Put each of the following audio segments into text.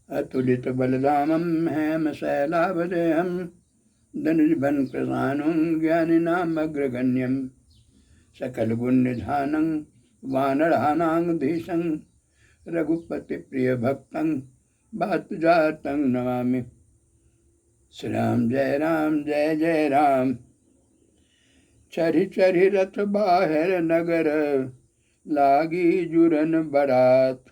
अतुलित बलधामं हेमशैलाभदेहं धनुजबन प्रधानं ज्ञानिनामग्रगण्यं सकलगुणनिधानं वानराणां रघुपतिप्रियभक्तं वातुजातं नमामि। श्री राम जय जय राम। चरि चरि रथ बाहर नगर लागी जुरन बरात।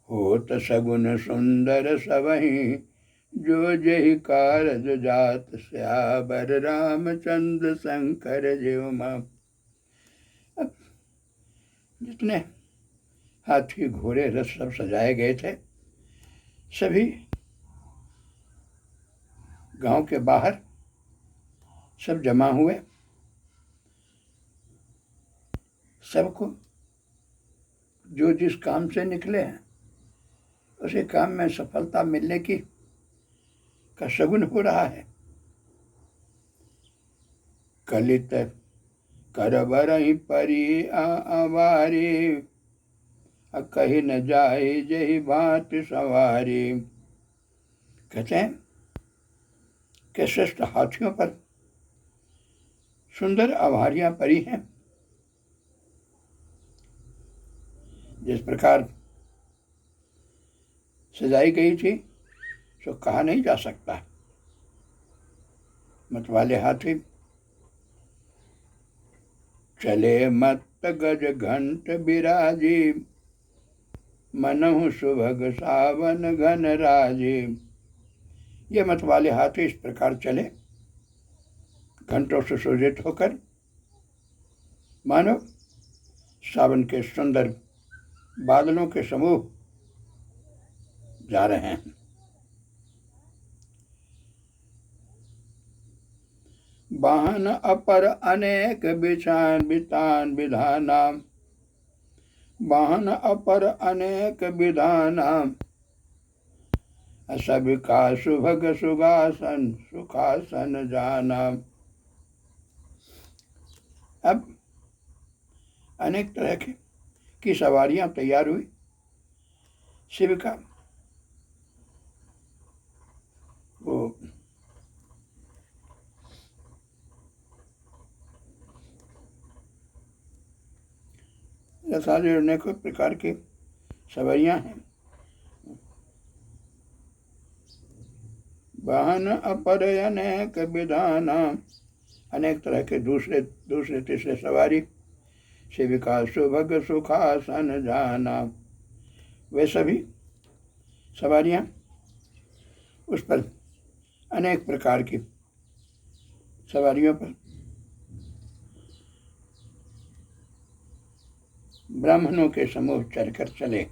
होत सगुन सुंदर सबहि जो जहि कारज जात। स्याबर रामचंद्र शंकर ज्यों मां। अब जितने हाथी घोड़े रथ सब सजाए गए थे, सभी गांव के बाहर सब जमा हुए। सबको जो जिस काम से निकले हैं उसी काम में सफलता मिलने की का शगुन हो रहा है। कलित करबरहि परि आवारी कही न जाए जही बात सवारी। कहते हैं कि श्रेष्ठ हाथियों पर सुंदर अवारियां परी हैं। जिस प्रकार सजाई गई थी सो कहा नहीं जा सकता। मतवाले हाथी चले मत गज घंट बिराजी मनहु सुभग सावन घन राजी। ये मतवाले हाथी इस प्रकार चले घंटों से सुसज्जित होकर मानो सावन के सुंदर बादलों के समूह जा रहे हैं। वाहन अपर अनेक बिछान बितान विधाना। वाहन अपर अनेक विधाना सबिका सुभग सुगासन सुखासन जाना। अब अनेक तरह की सवारियां तैयार हुई। शिविका वो सारे अनेक प्रकार की सवारियां हैं। वाहन अपर अनेक विधाना अनेक तरह के दूसरे तीसरे सवारी। शिविका सुभग सुखासन जाना वे सभी सवारियां उस पर अनेक प्रकार की सवारियों पर ब्राह्मणों के समूह चढ़कर चले।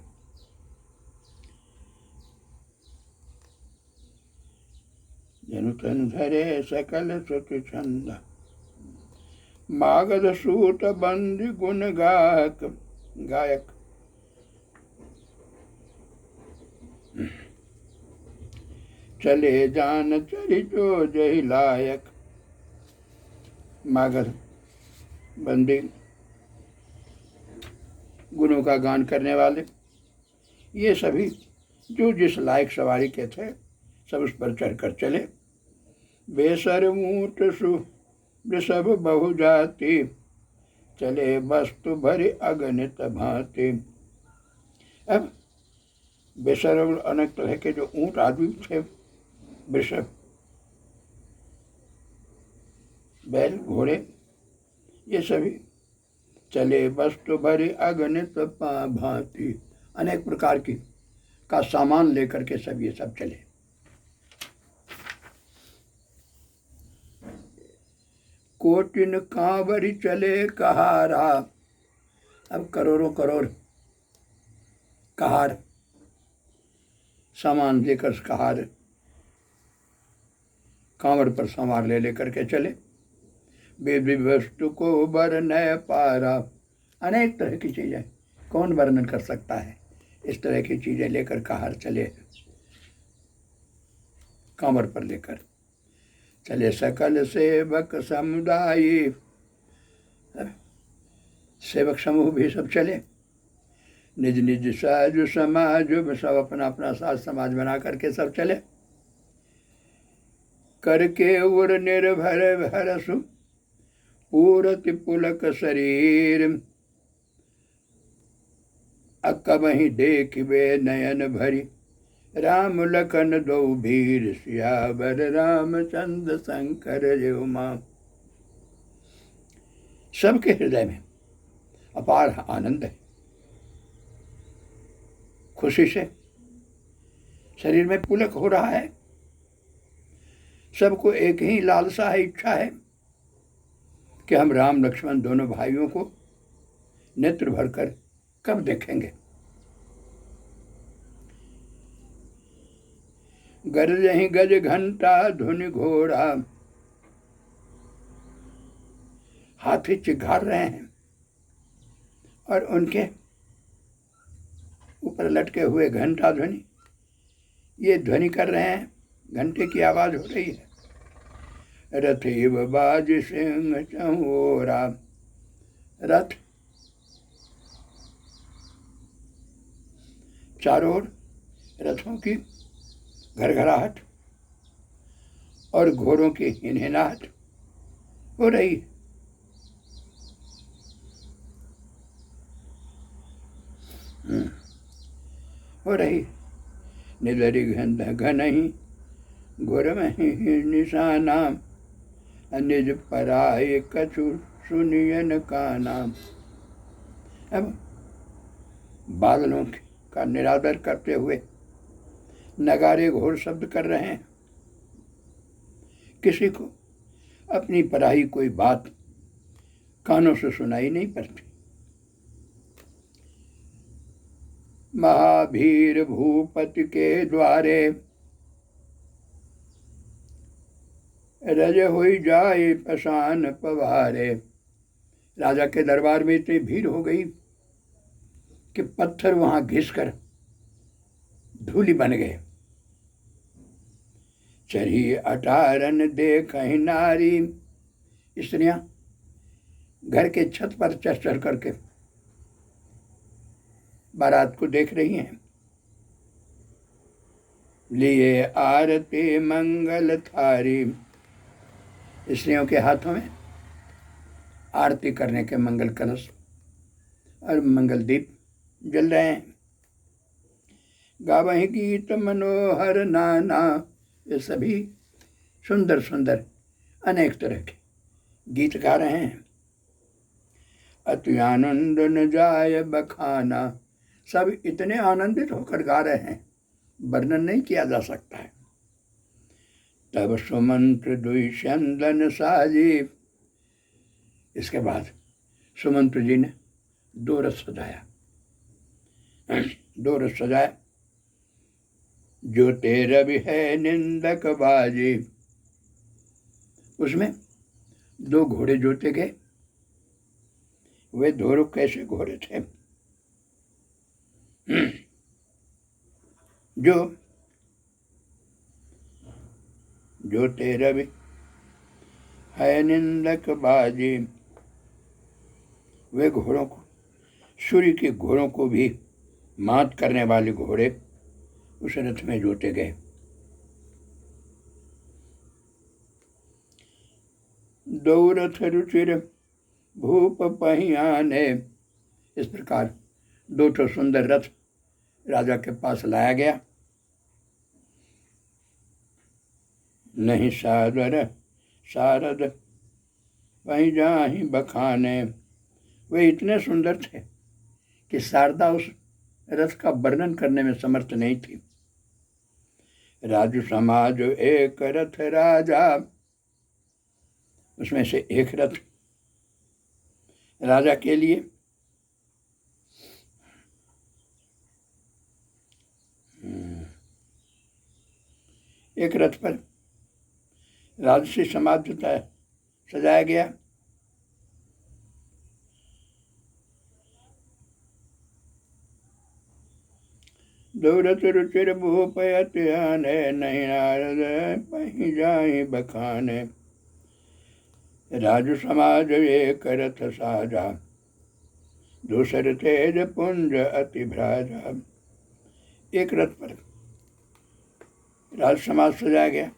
जनु तनु धरे सकल सुत छंद मागध सूत बंदी गुण गायक। चले जान चरितो जहि लायक। मागध बंदी गुणों का गान करने वाले ये सभी जो जिस लायक सवारी के थे सब उस पर चढ़कर चले। बेसर ऊंट सु वृषभ बहु जाति चले वस्तु भरी अगणित भांति। अब बेसर अनेक तरह के जो ऊंट आदि थे, वृषभ बैल घोड़े ये सभी चले वस्तु भरी अगणित भांति अनेक प्रकार की का सामान लेकर के सब ये सब चले। कोटिन कांवरी चले कहारा। अब करोड़ों करोड़ कहार सामान लेकर कहार कांवर पर संवार ले लेकर के चले। वेद वस्तु को वर्णय पारा अनेक तरह की चीजें कौन वर्णन कर सकता है। इस तरह की चीजें लेकर कहार चले कांवर पर लेकर चले। सकल सेवक समुदाय सेवक समूह भी सब चले, निज निज साज समाज में सब अपना अपना साज समाज बना करके सब चले। करके उर निर्भर भरसु पूरत पुलक शरीर, अकबहि देखिबे नयन भरी, राम लखन दो भीर, सियावर रामचंद्र शंकर जय उमा। सबके हृदय में अपार आनंद है, खुशी से शरीर में पुलक हो रहा है। सबको एक ही लालसा है, इच्छा है कि हम राम लक्ष्मण दोनों भाइयों को नेत्र भरकर कब देखेंगे। गरजहि गज घंटा धुनि घोड़ा, हाथी चिघाड़ रहे हैं और उनके ऊपर लटके हुए घंटा ध्वनि, ये ध्वनि कर रहे हैं, घंटे की आवाज हो रही है। रथिव बाज सिंह चहोरा, रथ चारों ओर रथों की घरघराहट और घोड़ों की हिनहिनाहट हो रही है। हो रही निदरी घनहि घोर में निशाना, निज पराय कछु सुनियन का नाम। अब बादलों का निरादर करते हुए नगारे घोर शब्द कर रहे हैं। किसी को अपनी पराई कोई बात कानों से सुनाई नहीं पड़ती। महावीर भूपति के द्वारे, रज हुई जाए पसान पवारे। राजा के दरबार में इतनी भीड़ हो गई कि पत्थर वहां घिसकर धूलि बन गए। चढ़ी अटारन देख नारी, स्त्रियां घर के छत पर चढ़ करके बारात को देख रही हैं। लिए आरती मंगल थारी, स्त्रियों के हाथों में आरती करने के मंगल कलश और मंगल दीप जल रहे हैं। गावहि गीत मनोहर नाना, ये सभी सुंदर सुंदर अनेक तरह के गीत गा रहे हैं। अति आनंद न जाय बखाना, सब इतने आनंदित होकर गा रहे हैं, वर्णन नहीं किया जा सकता है। तब सुमंत्र दुई चंदन साजी, इसके बाद सुमंत्र जी ने दो रथ सजाया। दो रथ सजाया, जो तेरा भी है निंदक बाजी, उसमें दो घोड़े जोते गए। वे दो कैसे घोड़े थे? जो तेरा भी है निंदक बाजी, वे घोड़ों को, सूर्य के घोड़ों को भी मात करने वाले घोड़े उस रथ में जोते गए। दो रथ रुचिर भूप पहियाने, इस प्रकार दो ठो सुंदर रथ राजा के पास लाया गया। नहीं सादर सारद वहीं जाहि बखाने, वे इतने सुंदर थे कि शारदा उस रथ का वर्णन करने में समर्थ नहीं थी। राजू समाज एक रथ राजा, उसमें से एक रथ राजा के लिए, एक रथ पर राजसी समाज सजाया गया। दो रथ रुचिर भूपयत आने, नहीं नारद पही जाहि बखाने। राजू समाज एक रथ साजा, दूसर तेज पुंज अति भ्राजा। एक रथ पर राज समाज सजाया गया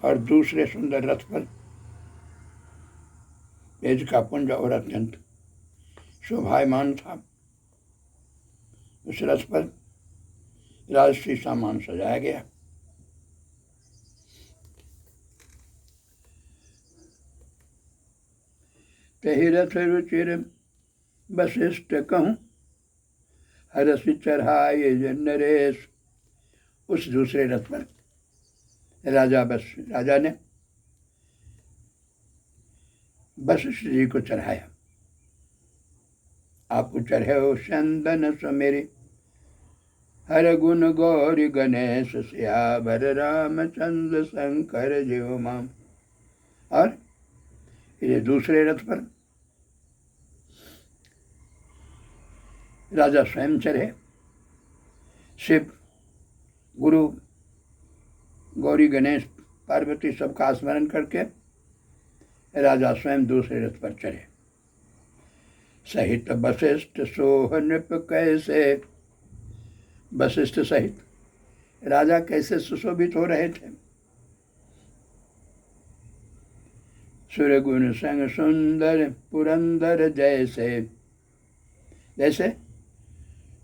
और दूसरे सुंदर रथ पर तेज का पुंज और अत्यंत शोभायमान था। उस रथ पर राजसी सामान सजाया गया। तहि रथ रुचिर वशिष्ठ कहूँ, हरस चढ़ाए नरेश। उस दूसरे रथ पर राजा ने वशिष्ठ जी को चढ़ाया। आप चढ़े हो चंदन सुमेरी, हर गुण गौरी गणेश सियावर रामचंद्र शंकर जीव माम। और ये दूसरे रथ पर राजा स्वयं चढ़े। शिव, गुरु, गौरी, गणेश, पार्वती सबका स्मरण करके राजा स्वयं दूसरे रथ पर चढ़े। सहित वशिष्ठ सोह नृप कैसे। वशिष्ठ सहित राजा कैसे सुशोभित हो रहे थे। सुरगुण संग सुंदर पुरंदर जैसे। जैसे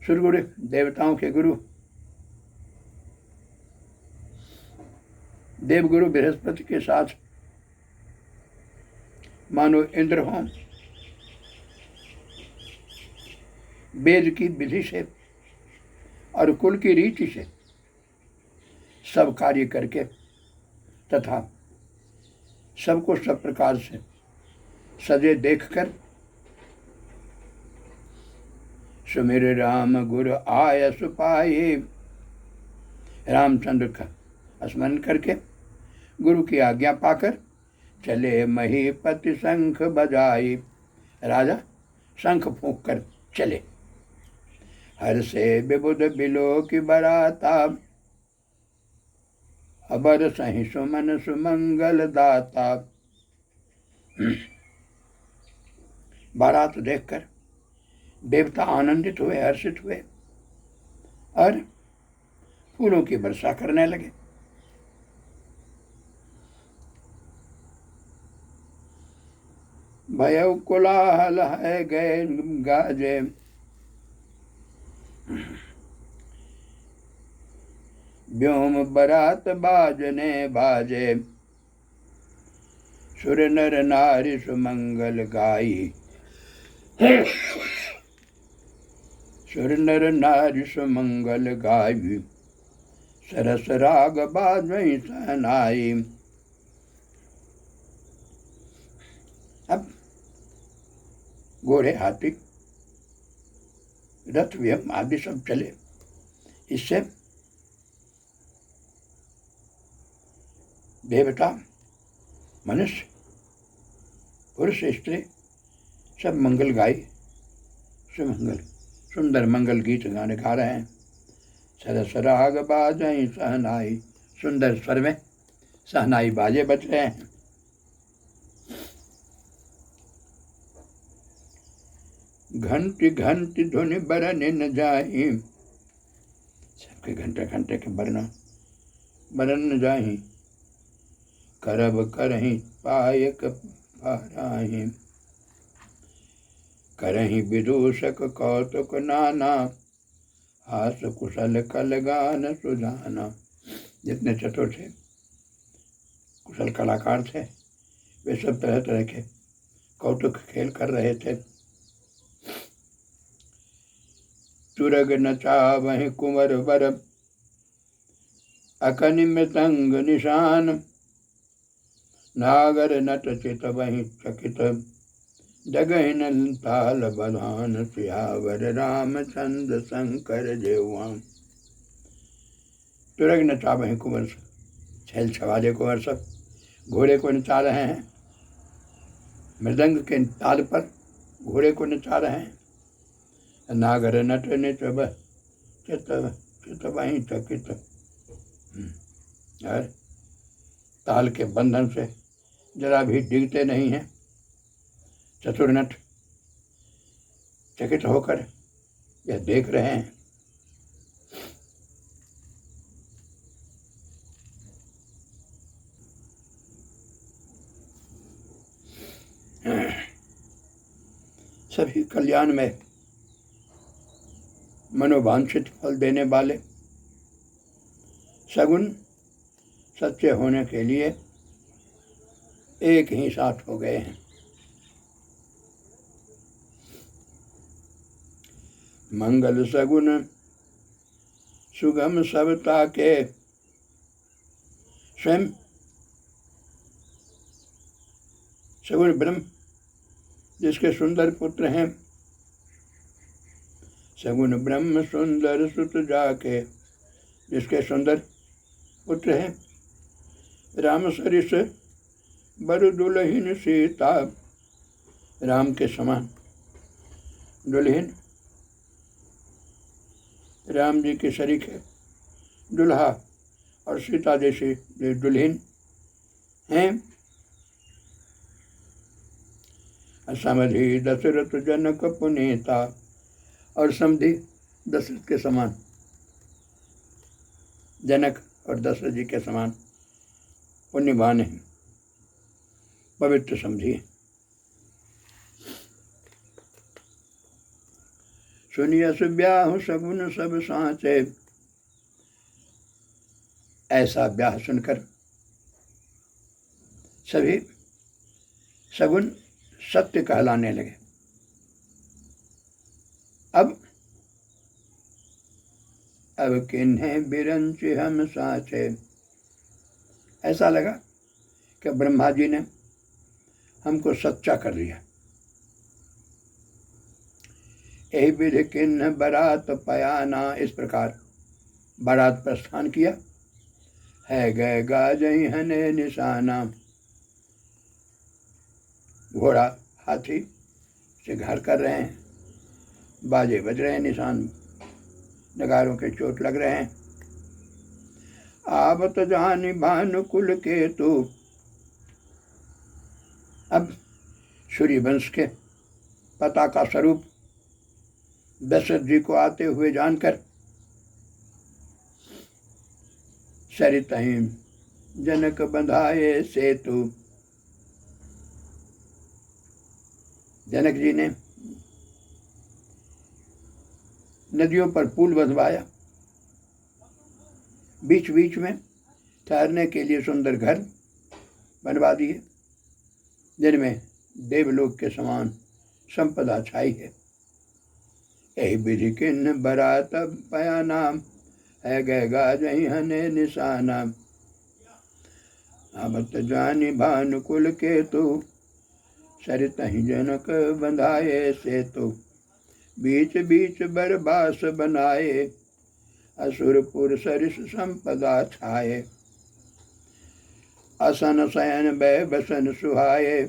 सुरगुरु, देवताओं के गुरु, देवगुरु बृहस्पति के साथ मानो इंद्र हों, वेद की विधि से और कुल की रीति से सब कार्य करके तथा सबको सब प्रकार से सजे देखकर सुमिर राम गुरु आय सुपाये। रामचंद्र का स्मरण करके गुरु की आज्ञा पाकर चले महीपति शंख बजाई। राजा शंख फूंक कर चले। हर से विबुध बिलो की बराता, अबर सही सुमन सुमंगल दाता। बारात देखकर देवता आनंदित हुए, हर्षित हुए और फूलों की वर्षा करने लगे। भयउ कोलाहल है गए गाजे। व्योम बरात बाजने बाजे। सुर नर नारी सुमंगल गाई। सुर नर नारी सुमंगल गाई। सरस राग बाजई सहनाई। अब घोड़े, हाथी, रथ, व्योम आदि सब चले। इससे देवता, मनुष्य, पुरुष, स्त्री सब मंगल गाई, सुमंगल सुंदर मंगल गीत गाने गा रहे हैं। सरस राग बाजई सहनाई। सुंदर स्वर में सहनाई बाजे बज रहे हैं। घंटी घंटी धुनि बरने न जाही। सबके घंटे घंटे के बरन न जाही। करब करही पायक पाराही। करही विदूषक कौतुक नाना। हास कुशल कल गान सुजाना। जितने चतुर थे, कुशल कलाकार थे, वे सब तरह तरह के कौतुक खेल कर रहे थे। तुरग नचावहि कुंवर वर, अकनि मृतंग निशान। नागर नट चित वहि चकित, जगहिन ताल बधान। सियावर रामचंद्र शंकर जेवाम। तुरग नचावहि कुंवर, छैल छवाले कुंवर सब घोड़े को नचा रहे हैं। मृदंग के ताल पर घोड़े को नचा रहे हैं। नागर नट नित चित वहीं चकित। और ताल के बंधन से जरा भी डिगते नहीं हैं। चतुर नट चकित होकर यह देख रहे हैं। सभी कल्याण में मनोवांछित फल देने वाले सगुन सच्चे होने के लिए एक ही साथ हो गए हैं। मंगल सगुन सुगम सबता के स्वयं सगुन ब्रह्म जिसके सुंदर पुत्र हैं, सगुन ब्रह्म सुंदर सुत जाके जिसके सुंदर पुत्र हैं, राम सरिस बर दुल्हिन सीता, राम के समान दुल्हिन राम जी की शरीक है दुल्हा, और सीता जैसी दुल्हिन हैं। समधि दशरथ जनक पुनीता, और समधि दशरथ के समान, जनक और दशरथ जी के समान पुण्यवान है, पवित्र समझिए। सुनियस ब्याह सगुन सब साँचे, ऐसा ब्याह सुनकर सभी सगुन सत्य कहलाने लगे। अब किन्हें बिरंच हम साचे, ऐसा लगा कि ब्रह्मा जी ने हमको सच्चा कर दिया। यही विधि किन्ह बारात पयाना, इस प्रकार बारात प्रस्थान किया है। गए गाजई हने निशाना, घोड़ा हाथी से घर कर रहे हैं, बाजे बज रहे हैं, निशान नगारों के चोट लग रहे हैं। आवत जानी भानुकुल के तू, अब सूर्यवंश के पताका स्वरूप दशरथ जी को आते हुए जानकर सरितहीं जनक बंधाए सेतु, जनक जी ने नदियों पर पुल बंधवाया, बीच बीच में ठहरने के लिए सुंदर घर बनवा दिए, जिनमें देवलोक के समान संपदा छाई है। यही विधि किन्ह बरात पयाना, है गए गाजई हने निशाना। आवत जानी भानुकुल के तू, सरितहीं जनक बंधाए सेतु। बीच बीच बरबास बनाए, असुरपुर सरिस संपदा छाए। असन शयन बै बसन सुहाए,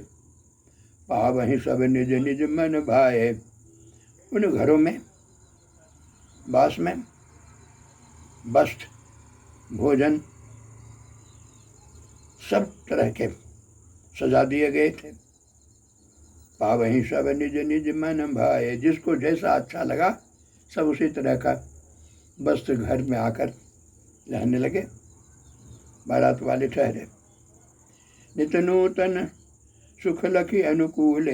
पावहीं सब निज निज मन भाए। उन घरों में बास में वस्त्र भोजन सब तरह के सजा दिए गए थे। पावहीं सब निज निज मन भाए, जिसको जैसा अच्छा लगा सब उसी तरह का वस्त्र घर में आकर रहने लगे। बारात वाले ठहरे। नित नूतन सुख लखी अनुकूल,